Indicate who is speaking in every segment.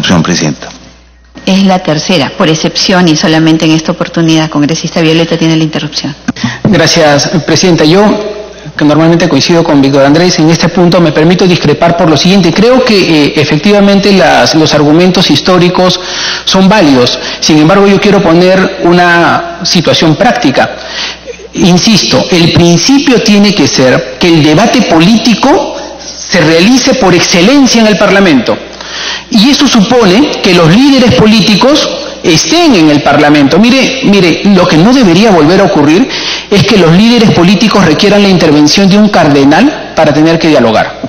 Speaker 1: interrupción, Presidenta.
Speaker 2: Es la tercera, por excepción y solamente en esta oportunidad. Congresista Violeta tiene la interrupción.
Speaker 3: Gracias, Presidenta. Yo, que normalmente coincido con Víctor Andrés, en este punto me permito discrepar por lo siguiente. Creo que efectivamente los argumentos históricos son válidos. Sin embargo, yo quiero poner una situación práctica. Insisto, el principio tiene que ser que el debate político se realice por excelencia en el Parlamento. Y eso supone que los líderes políticos estén en el Parlamento. Mire, lo que no debería volver a ocurrir es que los líderes políticos requieran la intervención de un cardenal para tener que dialogar.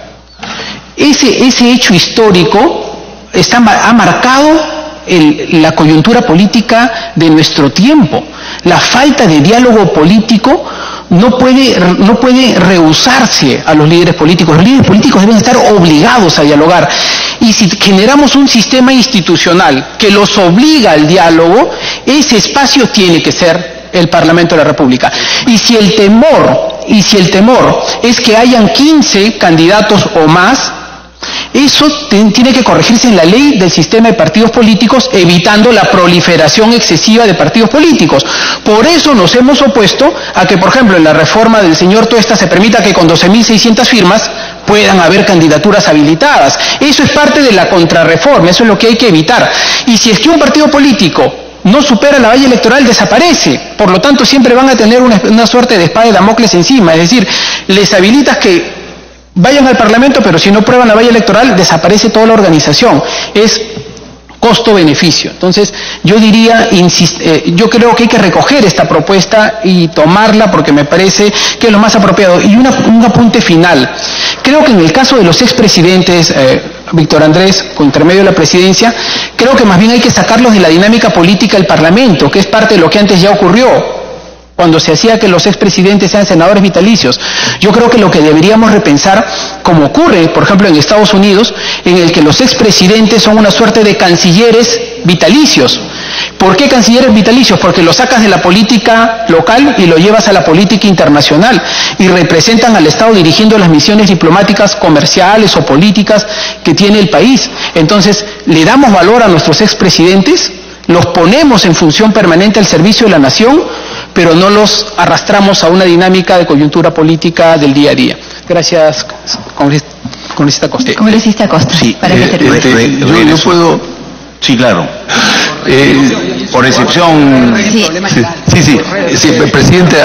Speaker 3: Ese hecho histórico ha marcado la coyuntura política de nuestro tiempo. La falta de diálogo político no puede rehusarse a los líderes políticos. Los líderes políticos deben estar obligados a dialogar. Y si generamos un sistema institucional que los obliga al diálogo, ese espacio tiene que ser el Parlamento de la República. Y si el temor es que hayan 15 candidatos o más, eso tiene que corregirse en la ley del sistema de partidos políticos, evitando la proliferación excesiva de partidos políticos. Por eso nos hemos opuesto a que, por ejemplo, en la reforma del señor Tuesta se permita que con 12.600 firmas puedan haber candidaturas habilitadas. Eso es parte de la contrarreforma, eso es lo que hay que evitar. Y si es que un partido político no supera la valla electoral, desaparece. Por lo tanto, siempre van a tener una suerte de espada de Damocles encima. Es decir, les habilitas que vayan al Parlamento, pero si no prueban la valla electoral, desaparece toda la organización. Es costo-beneficio. Entonces, yo diría, yo creo que hay que recoger esta propuesta y tomarla porque me parece que es lo más apropiado. Y un apunte final. Creo que en el caso de los expresidentes, Víctor Andrés, con intermedio de la presidencia, creo que más bien hay que sacarlos de la dinámica política del Parlamento, que es parte de lo que antes ya ocurrió, cuando se hacía que los expresidentes sean senadores vitalicios. Yo creo que lo que deberíamos repensar, como ocurre, por ejemplo, en Estados Unidos, en el que los expresidentes son una suerte de cancilleres vitalicios. ¿Por qué cancilleres vitalicios? Porque lo sacas de la política local y lo llevas a la política internacional y representan al Estado dirigiendo las misiones diplomáticas, comerciales o políticas que tiene el país. Entonces, le damos valor a nuestros expresidentes, los ponemos en función permanente al servicio de la nación, pero no los arrastramos a una dinámica de coyuntura política del día a día. Gracias, congresista Costa.
Speaker 2: Congresista Costa,
Speaker 1: sí,
Speaker 2: para que termine.
Speaker 1: Yo puedo... Sí, claro. Por excepción...
Speaker 4: Sí, Presidente,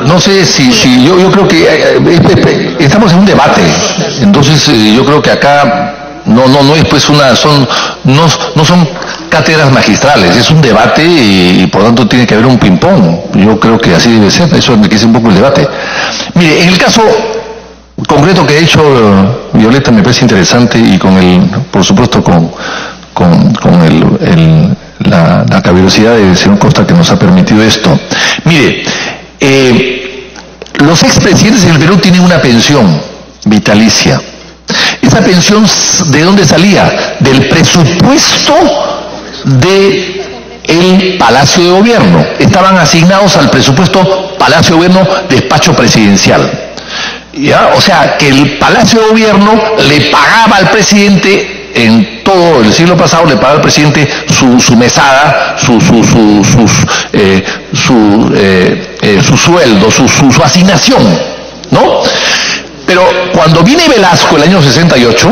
Speaker 4: no sé si yo creo que estamos en un debate, entonces yo creo que acá no es pues no son cátedras magistrales, es un debate y por tanto tiene que haber un ping-pong. Yo creo que así debe ser, eso enriquece un poco el debate. Mire, en el caso concreto que ha hecho Violeta me parece interesante y por supuesto con la caballerosidad del señor Costa que nos ha permitido esto. Mire, los expresidentes en el Perú tienen una pensión vitalicia. Esa pensión, ¿de dónde salía? Del presupuesto del Palacio de Gobierno. Estaban asignados al presupuesto Palacio de Gobierno, despacho presidencial. ¿Ya? O sea, que el Palacio de Gobierno le pagaba al presidente, en todo el siglo pasado, le pagaba al presidente su mesada, su sueldo, su asignación, ¿no? Pero cuando viene Velasco el año 68,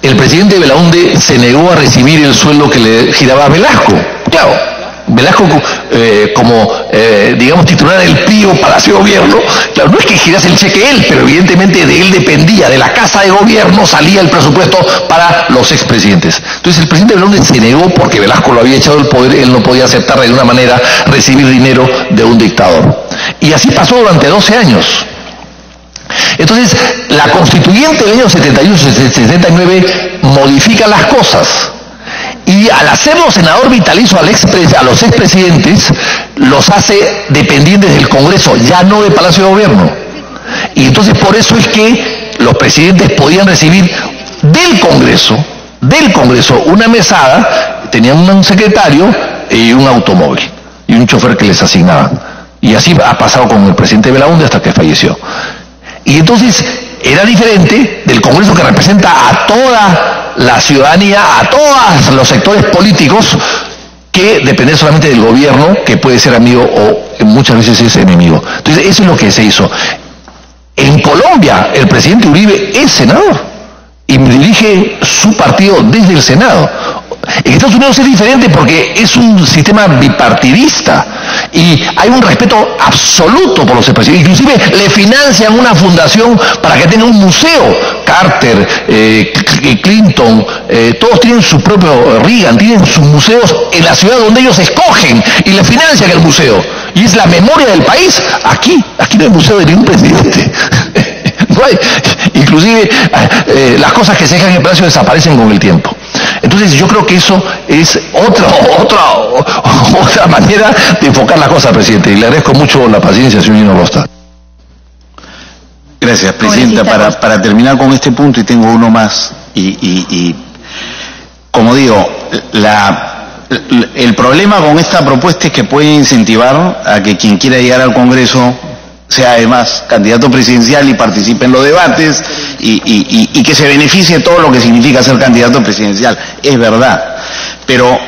Speaker 4: el presidente Belaúnde se negó a recibir el sueldo que le giraba a Velasco. Claro, Velasco digamos, titular del PRI o Palacio de Gobierno, claro, no es que girase el cheque él, pero evidentemente de él dependía, de la Casa de Gobierno salía el presupuesto para los expresidentes. Entonces el presidente Belaúnde se negó porque Velasco lo había echado del poder, él no podía aceptar de ninguna manera recibir dinero de un dictador. Y así pasó durante 12 años. Entonces, la constituyente del año 71-79 modifica las cosas y al hacerlo senador vitalicio a los expresidentes, los hace dependientes del Congreso, ya no del Palacio de Gobierno. Y entonces por eso es que los presidentes podían recibir del Congreso una mesada, tenían un secretario y un automóvil y un chofer que les asignaban. Y así ha pasado con el presidente Belaúnde hasta que falleció. Y entonces era diferente del Congreso que representa a toda la ciudadanía, a todos los sectores políticos, que depender solamente del gobierno, que puede ser amigo o muchas veces es enemigo. Entonces, eso es lo que se hizo. En Colombia, el presidente Uribe es senador y dirige su partido desde el Senado. En Estados Unidos es diferente porque es un sistema bipartidista y hay un respeto absoluto por los expresidentes. Inclusive le financian una fundación para que tenga un museo. Carter, Clinton, todos tienen su propio, Reagan, tienen sus museos en la ciudad donde ellos escogen y le financian el museo. Y es la memoria del país. Aquí no hay museo de ningún presidente. No hay. Inclusive las cosas que se dejan en el palacio desaparecen con el tiempo. Entonces yo creo que eso es otra manera de enfocar la cosa, presidente. Y le agradezco mucho la paciencia, señor Gino Costa.
Speaker 1: Gracias, presidenta. Para terminar con este punto, y tengo uno más, y como digo, el problema con esta propuesta es que puede incentivar a que quien quiera llegar al Congreso sea además candidato presidencial y participe en los debates y que se beneficie todo lo que significa ser candidato presidencial. Es verdad. Pero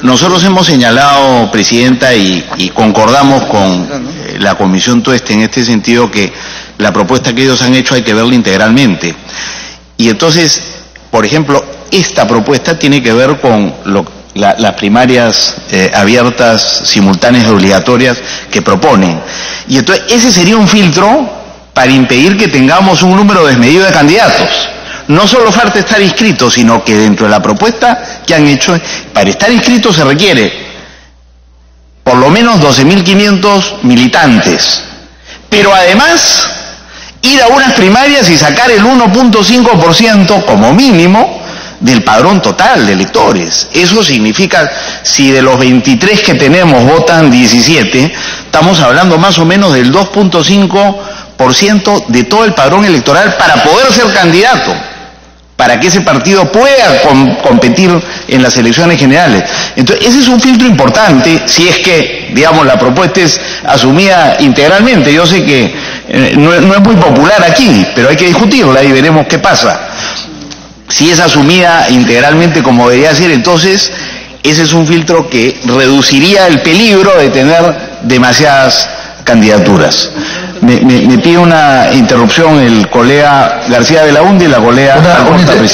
Speaker 1: nosotros hemos señalado, presidenta, y concordamos con la Comisión Tueste en este sentido, que la propuesta que ellos han hecho hay que verla integralmente. Y entonces, por ejemplo, esta propuesta tiene que ver con las primarias abiertas, simultáneas y obligatorias que proponen. Y entonces ese sería un filtro para impedir que tengamos un número desmedido de candidatos. No solo falta estar inscrito, sino que dentro de la propuesta que han hecho, para estar inscrito se requiere por lo menos 12.500 militantes. Pero además, ir a unas primarias y sacar el 1.5% como mínimo del padrón total de electores. Eso significa, si de los 23 que tenemos votan 17, estamos hablando más o menos del 2.5% de todo el padrón electoral para poder ser candidato, para que ese partido pueda competir en las elecciones generales. Entonces, ese es un filtro importante, si es que, digamos, la propuesta es asumida integralmente. Yo sé que no es muy popular aquí, pero hay que discutirla y veremos qué pasa. Si es asumida integralmente como debería ser, entonces ese es un filtro que reduciría el peligro de tener demasiadas candidaturas. Me pide una interrupción el colega García Belaúnde y la colega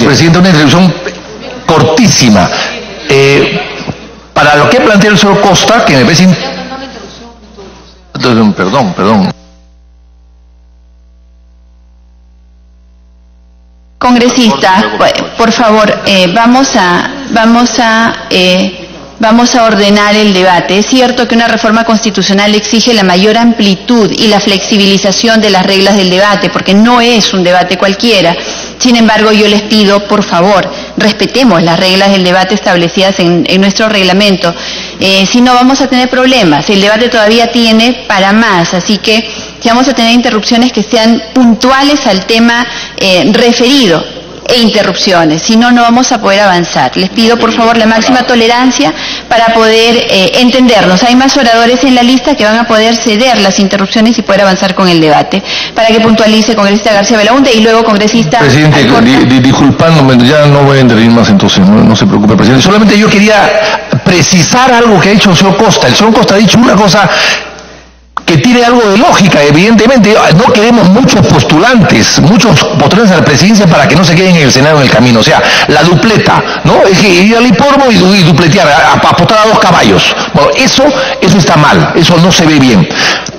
Speaker 4: Presidente, una interrupción cortísima. Para lo que plantea el señor Costa, que me parece... Perdón.
Speaker 2: Congresista, por favor, vamos a ordenar el debate. Es cierto que una reforma constitucional exige la mayor amplitud y la flexibilización de las reglas del debate, porque no es un debate cualquiera. Sin embargo, yo les pido, por favor, respetemos las reglas del debate establecidas en nuestro reglamento. Si no, vamos a tener problemas. El debate todavía tiene para más, así que si vamos a tener interrupciones, que sean puntuales al tema referido, e interrupciones, si no, no vamos a poder avanzar. Les pido por favor la máxima tolerancia para poder entendernos. Hay más oradores en la lista que van a poder ceder las interrupciones y poder avanzar con el debate. Para que puntualice congresista García Belaúnde y luego congresista...
Speaker 4: Presidente, disculpándome, ya no voy a intervenir más entonces, no se preocupe, presidente. Solamente yo quería precisar algo que ha dicho el señor Costa. El señor Costa ha dicho una cosa que tiene algo de lógica, evidentemente. No queremos muchos postulantes a la presidencia para que no se queden en el Senado en el camino. O sea, la dupleta, ¿no? Es que ir al hipódromo y dupletear, apostar a 2 caballos. Bueno, eso está mal, eso no se ve bien.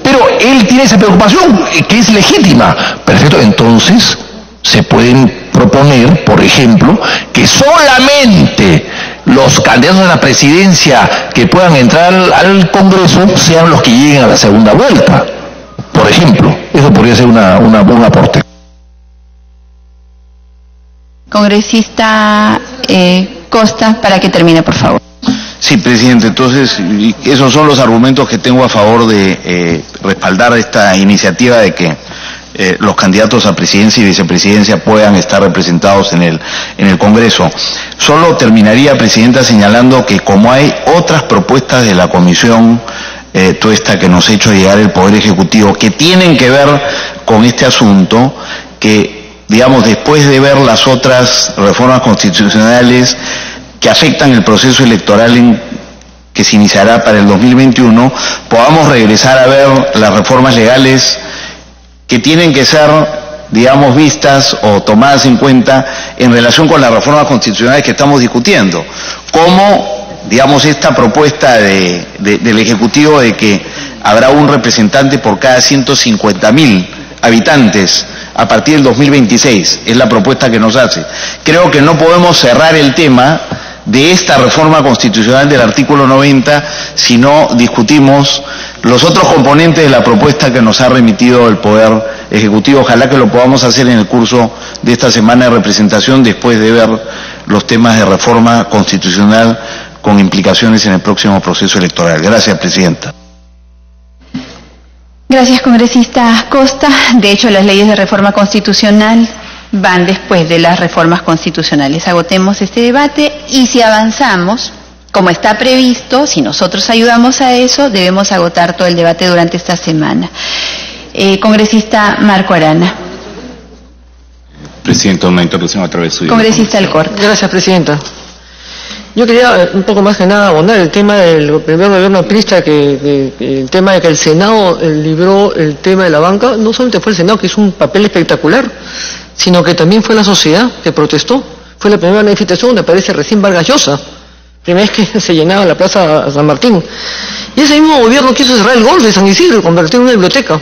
Speaker 4: Pero él tiene esa preocupación, que es legítima. Perfecto, entonces se pueden proponer, por ejemplo, que solamente los candidatos a la presidencia que puedan entrar al Congreso sean los que lleguen a la segunda vuelta. Por ejemplo, eso podría ser un aporte.
Speaker 2: Congresista Costa, para que termine, por favor.
Speaker 1: Sí, presidente, entonces esos son los argumentos que tengo a favor de respaldar esta iniciativa de que los candidatos a presidencia y vicepresidencia puedan estar representados en el Congreso. Solo terminaría, presidenta, señalando que como hay otras propuestas de la Comisión Tuesta que nos ha hecho llegar el Poder Ejecutivo que tienen que ver con este asunto, que digamos, después de ver las otras reformas constitucionales que afectan el proceso electoral que se iniciará para el 2021, podamos regresar a ver las reformas legales que tienen que ser, digamos, vistas o tomadas en cuenta en relación con las reformas constitucionales que estamos discutiendo, como, digamos, esta propuesta del Ejecutivo de que habrá un representante por cada 150.000 habitantes a partir del 2026, es la propuesta que nos hace. Creo que no podemos cerrar el tema de esta reforma constitucional del artículo 90 si no discutimos los otros componentes de la propuesta que nos ha remitido el Poder Ejecutivo. Ojalá que lo podamos hacer en el curso de esta semana de representación después de ver los temas de reforma constitucional con implicaciones en el próximo proceso electoral. Gracias, Presidenta.
Speaker 2: Gracias, congresista Costa. De hecho, las leyes de reforma constitucional van después de las reformas constitucionales. Agotemos este debate y si avanzamos, como está previsto, si nosotros ayudamos a eso, debemos agotar todo el debate durante esta semana. Congresista Marco Arana.
Speaker 5: Presidenta, una intervención a través suyo.
Speaker 2: Congresista Alcorta.
Speaker 6: Gracias, Presidenta. Yo quería un poco más que nada abundar el tema del primer gobierno aprista, el tema de que el Senado libró el tema de la banca. No solamente fue el Senado que hizo un papel espectacular, sino que también fue la sociedad que protestó. Fue la primera manifestación donde aparece recién Vargas Llosa, primera vez que se llenaba la Plaza San Martín. Y ese mismo gobierno quiso cerrar el golf de San Isidro y convertirlo en una biblioteca.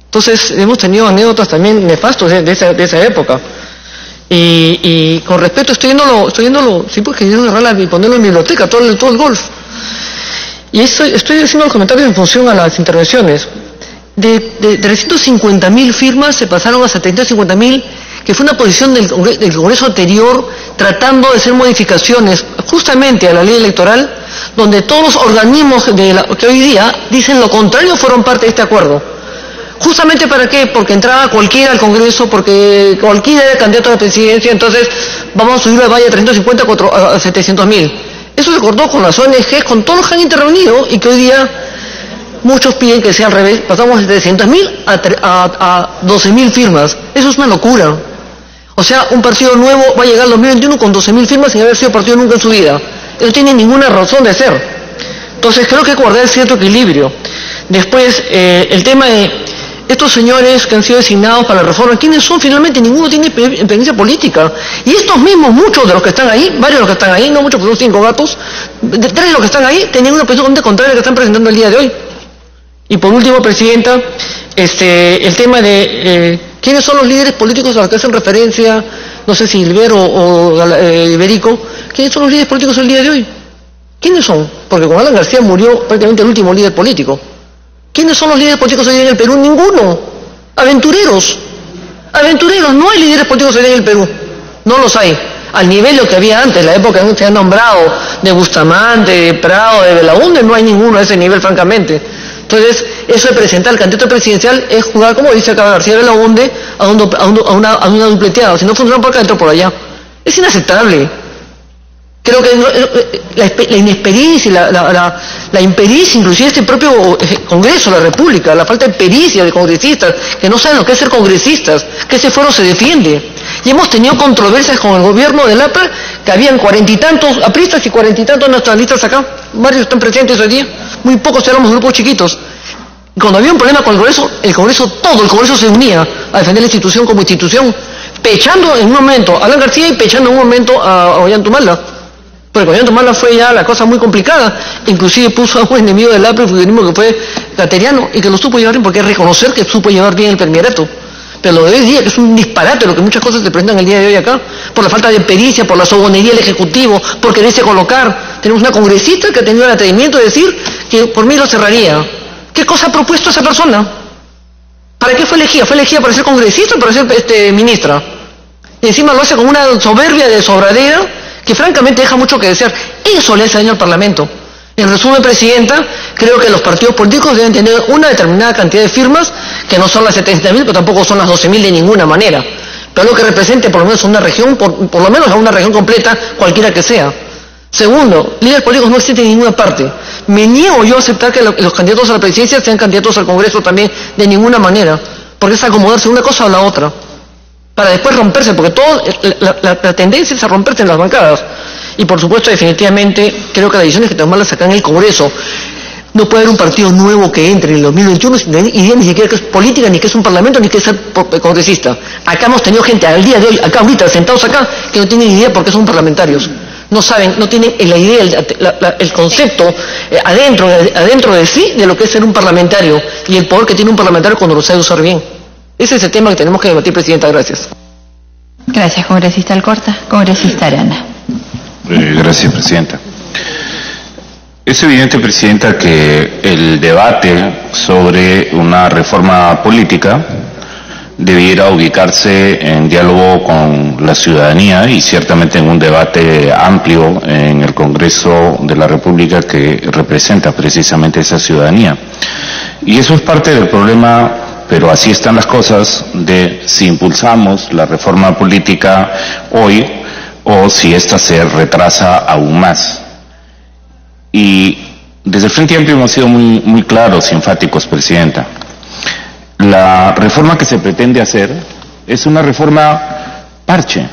Speaker 6: Entonces hemos tenido anécdotas también nefastos de esa época. Y con respecto, estoy viéndolo, sí, porque quiero cerrarla y ponerlo en biblioteca, todo el golf. Y estoy haciendo los comentarios en función a las intervenciones. De 350.000 firmas se pasaron a 750.000, que fue una posición del Congreso anterior tratando de hacer modificaciones justamente a la ley electoral, donde todos los organismos que hoy día dicen lo contrario fueron parte de este acuerdo. ¿Justamente para qué? Porque entraba cualquiera al Congreso, porque cualquiera era candidato a la presidencia, entonces vamos a subir la valla de 350 a 700.000. Eso se acordó con las ONGs, con todos los que han intervenido y que hoy día muchos piden que sea al revés. Pasamos de 700.000 a 12.000 firmas. Eso es una locura. O sea, un partido nuevo va a llegar al 2021 con 12.000 firmas sin haber sido partido nunca en su vida. Eso no tiene ninguna razón de ser. Entonces creo que hay que guardar cierto equilibrio. Después, el tema de estos señores que han sido designados para la reforma, ¿quiénes son? Finalmente ninguno tiene experiencia política. Y estos mismos, muchos de los que están ahí, varios de los que están ahí, no muchos, pero son 5 gatos, 3 de los que están ahí tenían una posición contraria que están presentando el día de hoy. Y por último, Presidenta, el tema de quiénes son los líderes políticos a los que hacen referencia, no sé si Ibero o Iberico, ¿quiénes son los líderes políticos el día de hoy? ¿Quiénes son? Porque con Alan García murió prácticamente el último líder político. ¿Quiénes son los líderes políticos hoy en el Perú? Ninguno. Aventureros. Aventureros. No hay líderes políticos hoy en el Perú. No los hay. Al nivel de lo que había antes, la época en que se han nombrado de Bustamante, de Prado, de Belaúnde, no hay ninguno a ese nivel, francamente. Entonces, eso de presentar al candidato presidencial es jugar, como dice acá García Belaúnde, a una dupleteada. Si no funciona por acá, entra por allá. Es inaceptable. Creo que la inexperiencia, la impericia, inclusive este propio Congreso, la República, la falta de pericia de congresistas, que no saben lo que es ser congresistas, que ese foro se defiende. Y hemos tenido controversias con el gobierno del APRA, que habían 40 y tantos apristas y 40 y tantos nacionalistas acá. Varios están presentes hoy día, muy pocos éramos grupos chiquitos. Y cuando había un problema con todo el Congreso se unía a defender la institución como institución, pechando en un momento a Alan García y pechando en un momento a Ollantumala. Porque con Ollantumala fue ya la cosa muy complicada, inclusive puso a un enemigo del APRA, el fujimorismo, que fue Cateriano, y que lo supo llevar bien, porque hay que reconocer que supo llevar bien el permirato. Pero lo de hoy día, que es un disparate lo que muchas cosas se presentan el día de hoy acá, por la falta de pericia, por la sobonería del Ejecutivo, por quererse colocar. Tenemos una congresista que ha tenido el atrevimiento de decir que por mí lo cerraría. ¿Qué cosa ha propuesto esa persona? ¿Para qué fue elegida? ¿Fue elegida para ser congresista o para ser ministra? Y encima lo hace con una soberbia de sobradera que francamente deja mucho que desear. Eso le hace daño al Parlamento. En resumen, Presidenta, creo que los partidos políticos deben tener una determinada cantidad de firmas, que no son las 70.000, pero tampoco son las 12.000 de ninguna manera. Pero lo que represente por lo menos una región, por lo menos a una región completa, cualquiera que sea. Segundo, líderes políticos no existen en ninguna parte. Me niego yo a aceptar que los candidatos a la presidencia sean candidatos al Congreso también, de ninguna manera, porque es acomodarse una cosa o la otra. para después romperse, porque la tendencia es a romperse en las bancadas. Y por supuesto, definitivamente, creo que las decisiones que tomarlas acá en el Congreso, no puede haber un partido nuevo que entre en el 2021 sin idea ni siquiera que es política, ni que es un parlamento, ni que es ser congresista. Acá hemos tenido gente al día de hoy, acá ahorita, sentados acá, que no tienen idea porque son parlamentarios. No saben, no tienen la idea, el concepto adentro de sí de lo que es ser un parlamentario y el poder que tiene un parlamentario cuando lo sabe usar bien. Ese es el tema que tenemos que debatir, Presidenta. Gracias.
Speaker 2: Gracias, congresista Alcorta. Congresista Arana.
Speaker 5: Gracias, Presidenta. Es evidente, Presidenta, que el debate sobre una reforma política debiera ubicarse en diálogo con la ciudadanía y ciertamente en un debate amplio en el Congreso de la República que representa precisamente esa ciudadanía. Y eso es parte del problema, pero así están las cosas, de si impulsamos la reforma política hoy o si ésta se retrasa aún más. Y desde el Frente Amplio hemos sido muy claros y enfáticos, Presidenta. La reforma que se pretende hacer es una reforma parche.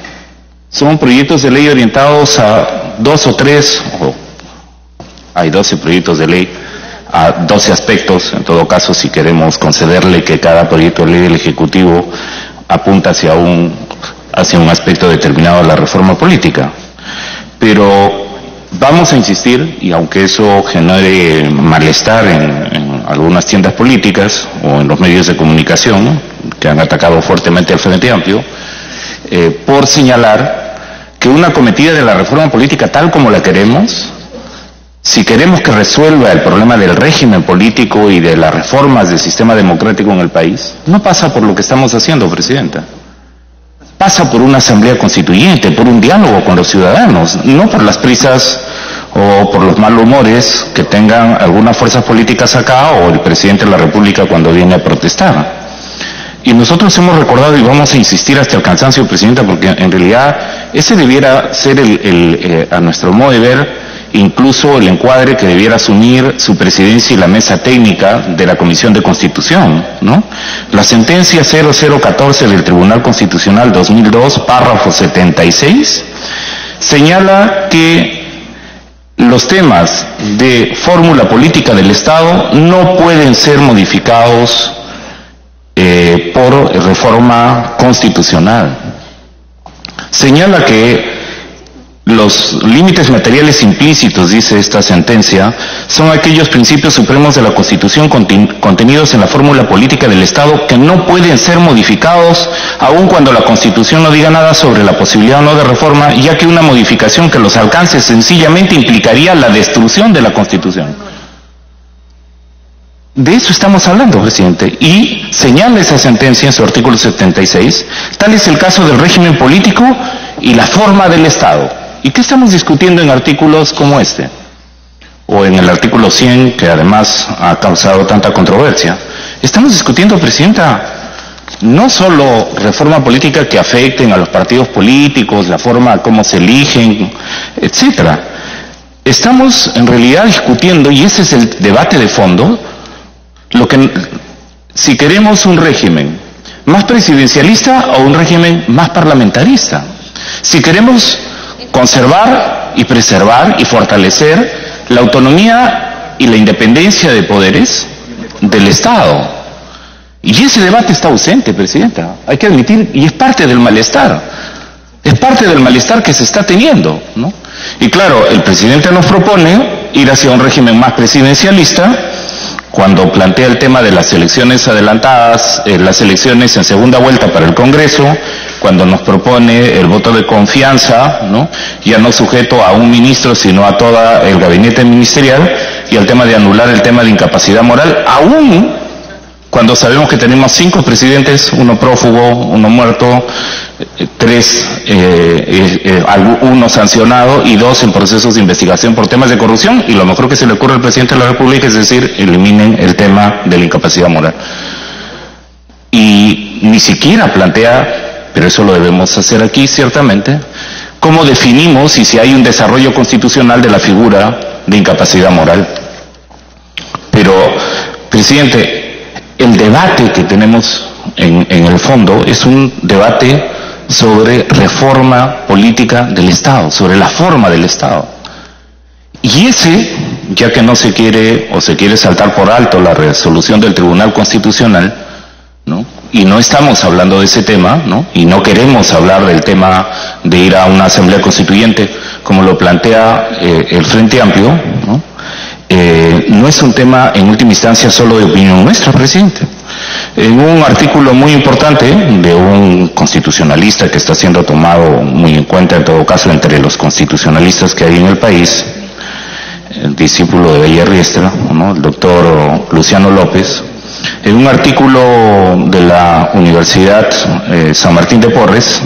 Speaker 5: Son proyectos de ley orientados a 2 o 3, o hay 12 proyectos de ley, a 12 aspectos. En todo caso, si queremos concederle que cada proyecto de ley del Ejecutivo apunta hacia un aspecto determinado de la reforma política. Pero vamos a insistir, y aunque eso genere malestar en algunas tiendas políticas o en los medios de comunicación, ¿no?, que han atacado fuertemente al Frente Amplio, por señalar que una acometida de la reforma política tal como la queremos, si queremos que resuelva el problema del régimen político y de las reformas del sistema democrático en el país, no pasa por lo que estamos haciendo, Presidenta. Pasa por una asamblea constituyente, por un diálogo con los ciudadanos, no por las prisas o por los malos humores que tengan algunas fuerzas políticas acá o el presidente de la República cuando viene a protestar. Y nosotros hemos recordado y vamos a insistir hasta el cansancio, Presidenta, porque en realidad ese debiera ser a nuestro modo de ver, incluso el encuadre que debiera asumir su presidencia y la mesa técnica de la Comisión de Constitución, ¿no? La sentencia 0014 del Tribunal Constitucional 2002, párrafo 76, señala que los temas de fórmula política del Estado no pueden ser modificados por reforma constitucional. Señala que los límites materiales implícitos, dice esta sentencia, son aquellos principios supremos de la Constitución contenidos en la fórmula política del Estado que no pueden ser modificados aun cuando la Constitución no diga nada sobre la posibilidad o no de reforma, ya que una modificación que los alcance sencillamente implicaría la destrucción de la Constitución. De eso estamos hablando, Presidente, y señala esa sentencia en su artículo 76, tal es el caso del régimen político y la forma del Estado. ¿Y qué estamos discutiendo en artículos como este? O en el artículo 100, que además ha causado tanta controversia. Estamos discutiendo, Presidenta, no solo reforma política que afecten a los partidos políticos, la forma como se eligen, etcétera. Estamos en realidad discutiendo, y ese es el debate de fondo, si queremos un régimen más presidencialista o un régimen más parlamentarista. Si queremos conservar y preservar y fortalecer la autonomía y la independencia de poderes del Estado. Y ese debate está ausente, Presidenta, hay que admitir, y es parte del malestar. Es parte del malestar que se está teniendo, ¿no? Y claro, el presidente nos propone ir hacia un régimen más presidencialista cuando plantea el tema de las elecciones adelantadas, las elecciones en segunda vuelta para el Congreso, cuando nos propone el voto de confianza, ¿no?, ya no sujeto a un ministro, sino a todo el gabinete ministerial, y el tema de anular el tema de incapacidad moral, aún cuando sabemos que tenemos 5 presidentes, 1 prófugo, 1 muerto, 3, 1 sancionado y 2 en procesos de investigación por temas de corrupción, y lo mejor que se le ocurre al presidente de la República es decir, eliminen el tema de la incapacidad moral. Y ni siquiera plantea, pero eso lo debemos hacer aquí ciertamente, cómo definimos y si hay un desarrollo constitucional de la figura de incapacidad moral. Pero, presidente, el debate que tenemos en el fondo es un debate sobre reforma política del Estado, sobre la forma del Estado. Y ese, ya que no se quiere o se quiere saltar por alto la resolución del Tribunal Constitucional, ¿no? Y no estamos hablando de ese tema, ¿no? Y no queremos hablar del tema de ir a una asamblea constituyente, como lo plantea el Frente Amplio, ¿no? No es un tema en última instancia solo de opinión nuestra, presidente. En un artículo muy importante de un constitucionalista que está siendo tomado muy en cuenta en todo caso entre los constitucionalistas que hay en el país, el discípulo de Bella Riestra, ¿no? El doctor Luciano López, en un artículo de la Universidad San Martín de Porres,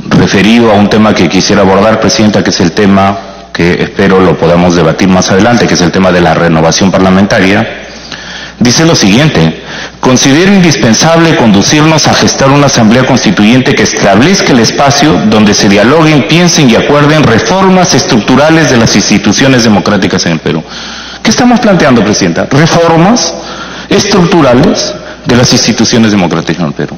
Speaker 5: referido a un tema que quisiera abordar, presidenta, que es el tema que espero lo podamos debatir más adelante, que es el tema de la renovación parlamentaria, dice lo siguiente: considero indispensable conducirnos a gestar una asamblea constituyente que establezca el espacio donde se dialoguen, piensen y acuerden reformas estructurales de las instituciones democráticas en el Perú. ¿Qué estamos planteando, presidenta? Reformas estructurales de las instituciones democráticas en el Perú.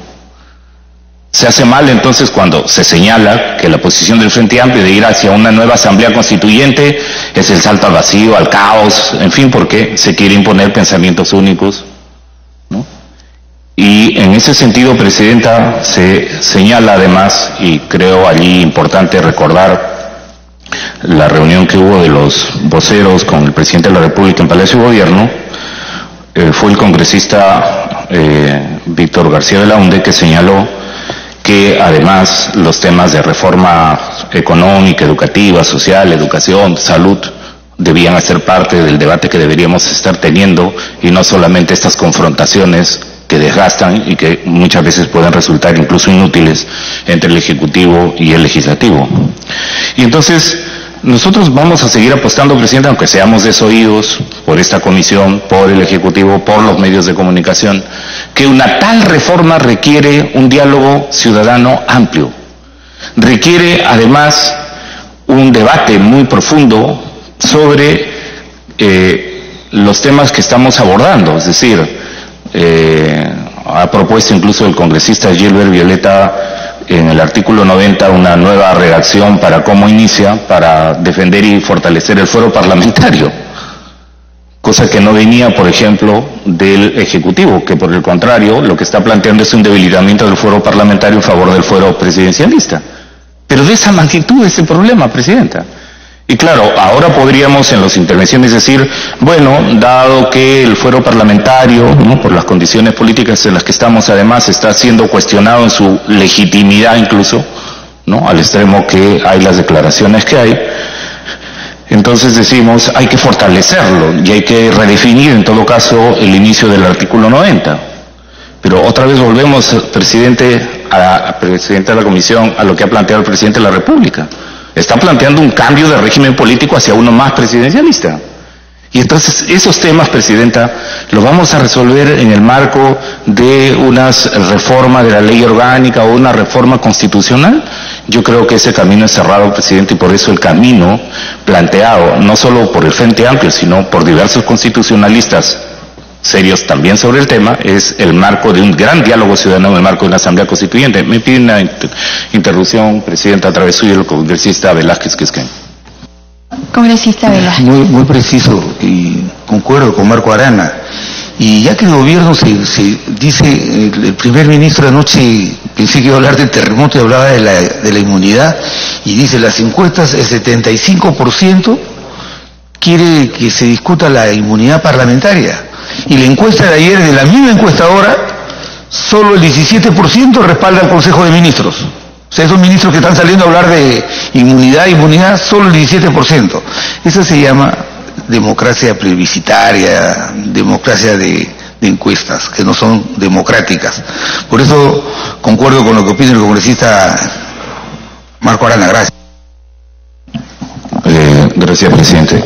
Speaker 5: Se hace mal entonces cuando se señala que la posición del Frente Amplio de ir hacia una nueva asamblea constituyente es el salto al vacío, al caos, en fin, porque se quiere imponer pensamientos únicos, ¿no? Y en ese sentido, presidenta, se señala además, y creo allí importante recordar la reunión que hubo de los voceros con el presidente de la República en Palacio de Gobierno, fue el congresista Víctor García Belaunde que señaló que además los temas de reforma económica, educativa, social, educación, salud, debían hacer parte del debate que deberíamos estar teniendo y no solamente estas confrontaciones que desgastan y que muchas veces pueden resultar incluso inútiles entre el Ejecutivo y el Legislativo. Y entonces nosotros vamos a seguir apostando, presidente, aunque seamos desoídos por esta comisión, por el Ejecutivo, por los medios de comunicación, que una tal reforma requiere un diálogo ciudadano amplio. Requiere además un debate muy profundo sobre los temas que estamos abordando. Es decir, ha propuesto incluso el congresista Gilbert Violeta en el artículo 90 una nueva redacción para cómo inicia, para defender y fortalecer el fuero parlamentario, cosa que no venía, por ejemplo, del Ejecutivo, que por el contrario lo que está planteando es un debilitamiento del fuero parlamentario en favor del fuero presidencialista. Pero de esa magnitud es el problema, presidenta. Y claro, ahora podríamos en las intervenciones decir, bueno, dado que el fuero parlamentario, ¿no?, por las condiciones políticas en las que estamos, además está siendo cuestionado en su legitimidad incluso, ¿no?, al extremo que hay las declaraciones que hay, entonces decimos, hay que fortalecerlo y hay que redefinir en todo caso el inicio del artículo 90. Pero otra vez volvemos, presidente de la Comisión, a lo que ha planteado el presidente de la República. Está planteando un cambio de régimen político hacia uno más presidencialista. Y entonces esos temas, presidenta, los vamos a resolver en el marco de una reforma de la ley orgánica o una reforma constitucional. Yo creo que ese camino es cerrado, presidente, y por eso el camino planteado, no solo por el Frente Amplio, sino por diversos constitucionalistas serios también sobre el tema, es el marco de un gran diálogo ciudadano en el marco de una asamblea constituyente. Me pide una interrupción, presidenta, a través suyo, el congresista Velázquez Quisquén.
Speaker 2: Congresista Velázquez.
Speaker 7: Muy preciso, y concuerdo con Marco Arana. Y ya que el gobierno se dice, el primer ministro anoche pensé que iba a hablar del terremoto y hablaba de la inmunidad, y dice las encuestas, el 75% quiere que se discuta la inmunidad parlamentaria. Y la encuesta de ayer, de la misma encuestadora, solo el 17% respalda al Consejo de Ministros. O sea, esos ministros que están saliendo a hablar de inmunidad, solo el 17%. Eso se llama democracia plebiscitaria, democracia de encuestas, que no son democráticas. Por eso concuerdo con lo que opina el congresista Marco Arana. Gracias.
Speaker 5: Gracias, presidente.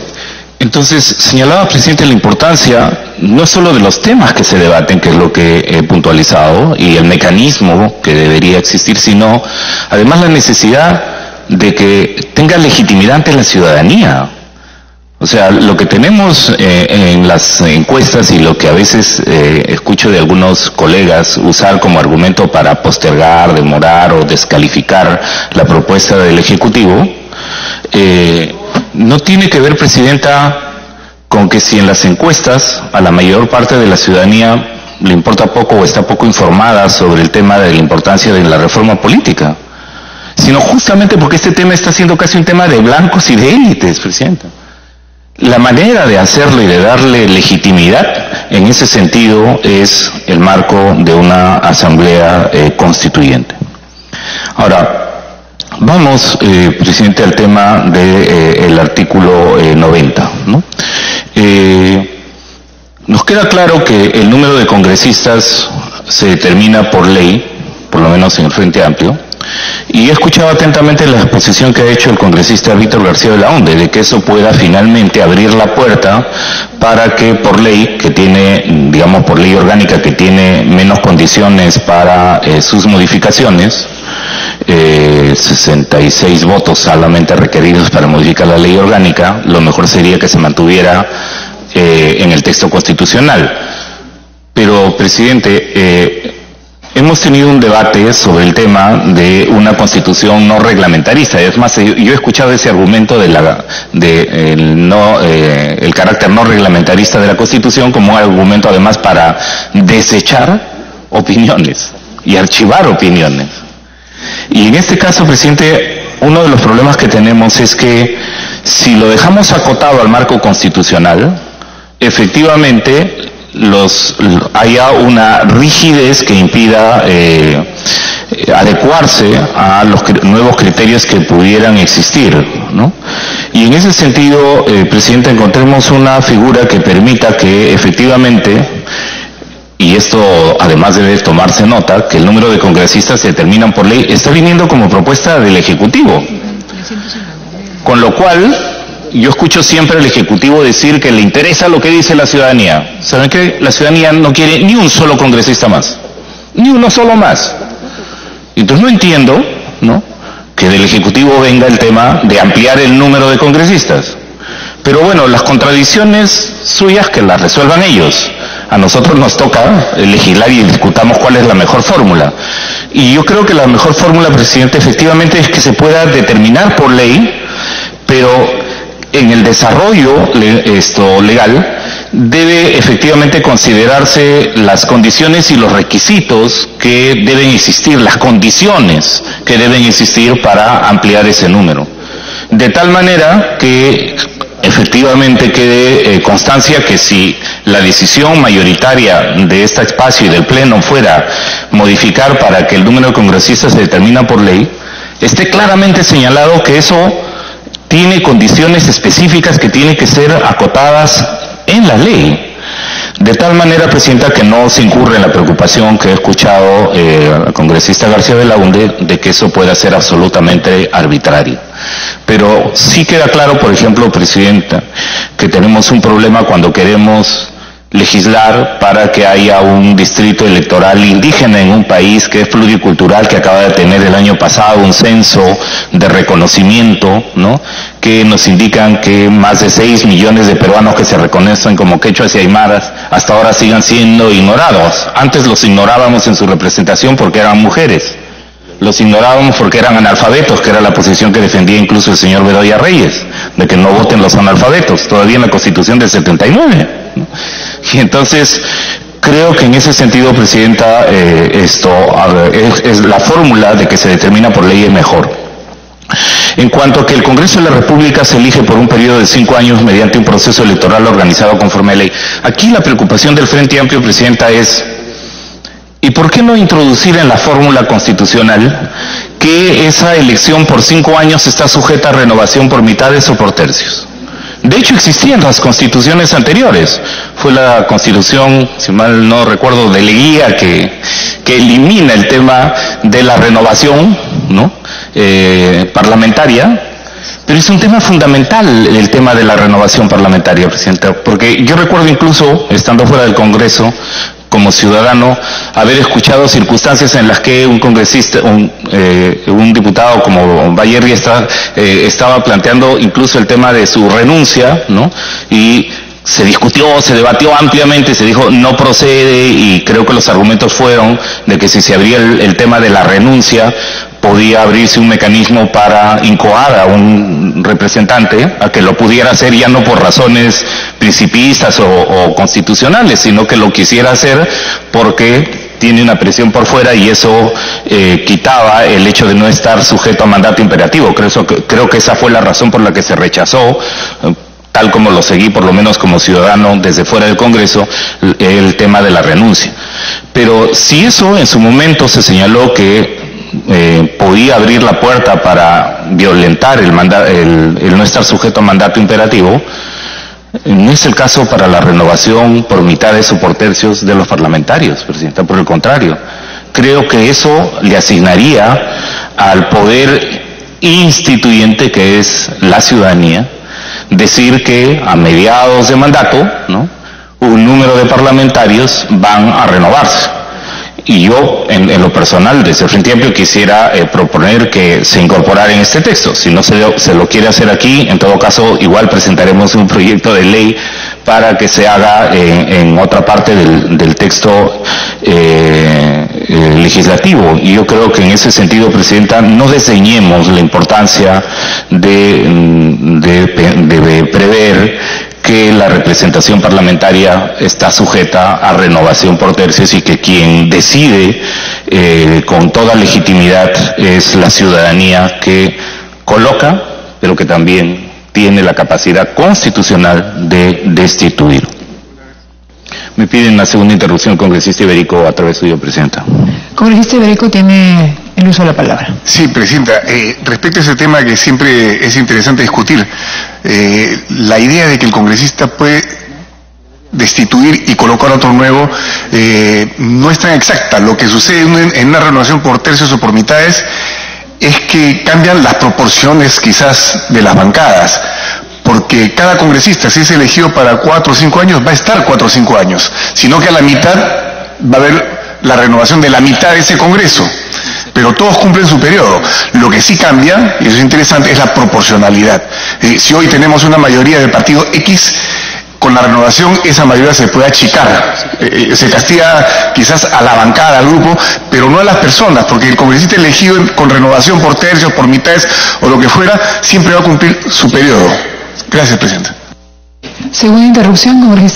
Speaker 5: Entonces, señalaba, presidente, la importancia no solo de los temas que se debaten, que es lo que he puntualizado, y el mecanismo que debería existir, sino además la necesidad de que tenga legitimidad ante la ciudadanía. O O sea, lo que tenemos en las encuestas y lo que a veces escucho de algunos colegas usar como argumento para postergar, demorar o descalificar la propuesta del Ejecutivo, no tiene que ver, Presidenta, con que si en las encuestas a la mayor parte de la ciudadanía le importa poco o está poco informada sobre el tema de la importancia de la reforma política, sino justamente porque este tema está siendo casi un tema de blancos y de élites, Presidenta. La manera de hacerlo y de darle legitimidad en ese sentido es el marco de una asamblea constituyente. Ahora, vamos, Presidente, al tema del artículo 90, ¿no? Nos queda claro que el número de congresistas se determina por ley, por lo menos en el Frente Amplio, y he escuchado atentamente la exposición que ha hecho el congresista Víctor García Belaunde, de que eso pueda finalmente abrir la puerta para que por ley, que tiene, digamos por ley orgánica, que tiene menos condiciones para sus modificaciones, 66 votos solamente requeridos para modificar la ley orgánica, lo mejor sería que se mantuviera en el texto constitucional. Pero, Presidente, hemos tenido un debate sobre el tema de una constitución no reglamentarista. Es más, yo he escuchado ese argumento de el carácter no reglamentarista de la constitución como un argumento además para desechar opiniones y archivar opiniones. Y en este caso, Presidente, uno de los problemas que tenemos es que si lo dejamos acotado al marco constitucional, efectivamente haya una rigidez que impida adecuarse a los nuevos criterios que pudieran existir, ¿no? Y en ese sentido, Presidente, encontremos una figura que permita que efectivamente, y esto además debe tomarse nota, que el número de congresistas se determinan por ley, está viniendo como propuesta del Ejecutivo. Con lo cual, yo escucho siempre al Ejecutivo decir que le interesa lo que dice la ciudadanía. ¿Saben qué? La ciudadanía no quiere ni un solo congresista más. Ni uno solo más. Entonces no entiendo, ¿no?, que del Ejecutivo venga el tema de ampliar el número de congresistas. Pero bueno, las contradicciones suyas que las resuelvan ellos. A nosotros nos toca legislar y discutamos cuál es la mejor fórmula. Y yo creo que la mejor fórmula, Presidente, efectivamente es que se pueda determinar por ley, pero en el desarrollo legal debe efectivamente considerarse las condiciones y los requisitos que deben existir, las condiciones que deben existir para ampliar ese número. De tal manera que efectivamente quede constancia que si la decisión mayoritaria de este espacio y del Pleno fuera modificar para que el número de congresistas se determina por ley, esté claramente señalado que eso tiene condiciones específicas que tienen que ser acotadas en la ley. De tal manera, Presidenta, que no se incurre en la preocupación que he escuchado al congresista García Belaunde de que eso pueda ser absolutamente arbitrario. Pero sí queda claro, por ejemplo, Presidenta, que tenemos un problema cuando queremos legislar para que haya un distrito electoral indígena en un país que es pluricultural, que acaba de tener el año pasado un censo de reconocimiento, ¿no?, que nos indican que más de 6 millones de peruanos que se reconocen como quechuas y aymaras hasta ahora sigan siendo ignorados. Antes los ignorábamos en su representación porque eran mujeres. Los ignorábamos porque eran analfabetos, que era la posición que defendía incluso el señor Bedoya Reyes, de que no voten los analfabetos, todavía en la Constitución del 79. ¿no? Y entonces, creo que en ese sentido, Presidenta, es la fórmula de que se determina por ley es mejor. En cuanto a que el Congreso de la República se elige por un periodo de 5 años mediante un proceso electoral organizado conforme a ley, aquí la preocupación del Frente Amplio, Presidenta, es ¿y por qué no introducir en la fórmula constitucional que esa elección por 5 años está sujeta a renovación por mitades o por tercios? De hecho, existían las constituciones anteriores. Fue la constitución, si mal no recuerdo, de Leguía que elimina el tema de la renovación, ¿no?, parlamentaria. Pero es un tema fundamental el tema de la renovación parlamentaria, Presidenta, porque yo recuerdo incluso, estando fuera del Congreso, como ciudadano, haber escuchado circunstancias en las que un congresista, un diputado como Bayerri estaba planteando incluso el tema de su renuncia, ¿no? Y se discutió, se debatió ampliamente, se dijo no procede, y creo que los argumentos fueron de que si se abría el tema de la renuncia, podía abrirse un mecanismo para incoar a un representante a que lo pudiera hacer ya no por razones principistas o constitucionales, sino que lo quisiera hacer porque tiene una presión por fuera, y eso quitaba el hecho de no estar sujeto a mandato imperativo. Creo que esa fue la razón por la que se rechazó, tal como lo seguí por lo menos como ciudadano desde fuera del Congreso, el tema de la renuncia. Pero si eso en su momento se señaló que podía abrir la puerta para violentar el no estar sujeto a mandato imperativo, no es el caso para la renovación por mitades o por tercios de los parlamentarios, Presidenta. Por el contrario, creo que eso le asignaría al poder instituyente, que es la ciudadanía, decir que a mediados de mandato, ¿no?, un número de parlamentarios van a renovarse. Y yo, en lo personal, desde el Frente Amplio, quisiera proponer que se incorporara en este texto. Si no se lo quiere hacer aquí, en todo caso, igual presentaremos un proyecto de ley para que se haga en otra parte del texto legislativo. Y yo creo que en ese sentido, Presidenta, no desdeñemos la importancia de prever que la representación parlamentaria está sujeta a renovación por tercios, y que quien decide con toda legitimidad es la ciudadanía, que coloca, pero que también tiene la capacidad constitucional de destituir. Me piden la segunda interrupción, congresista Iberico, a través suyo, Presidenta.
Speaker 8: Congresista Iberico, tiene el uso de la palabra.
Speaker 9: Sí, Presidenta. Respecto a ese tema que siempre es interesante discutir, la idea de que el congresista puede destituir y colocar otro nuevo no es tan exacta. Lo que sucede en una renovación por tercios o por mitades es que cambian las proporciones quizás de las bancadas, porque cada congresista, si es elegido para 4 o 5 años, va a estar 4 o 5 años, sino que a la mitad va a haber la renovación de la mitad de ese Congreso, pero todos cumplen su periodo. Lo que sí cambia, y eso es interesante, es la proporcionalidad. Si hoy tenemos una mayoría del partido X, con la renovación esa mayoría se puede achicar, se castiga quizás a la bancada, al grupo, pero no a las personas, porque el congresista elegido con renovación por tercios, por mitades o lo que fuera, siempre va a cumplir su periodo. Gracias, Presidenta.
Speaker 8: Segunda interrupción, congresista.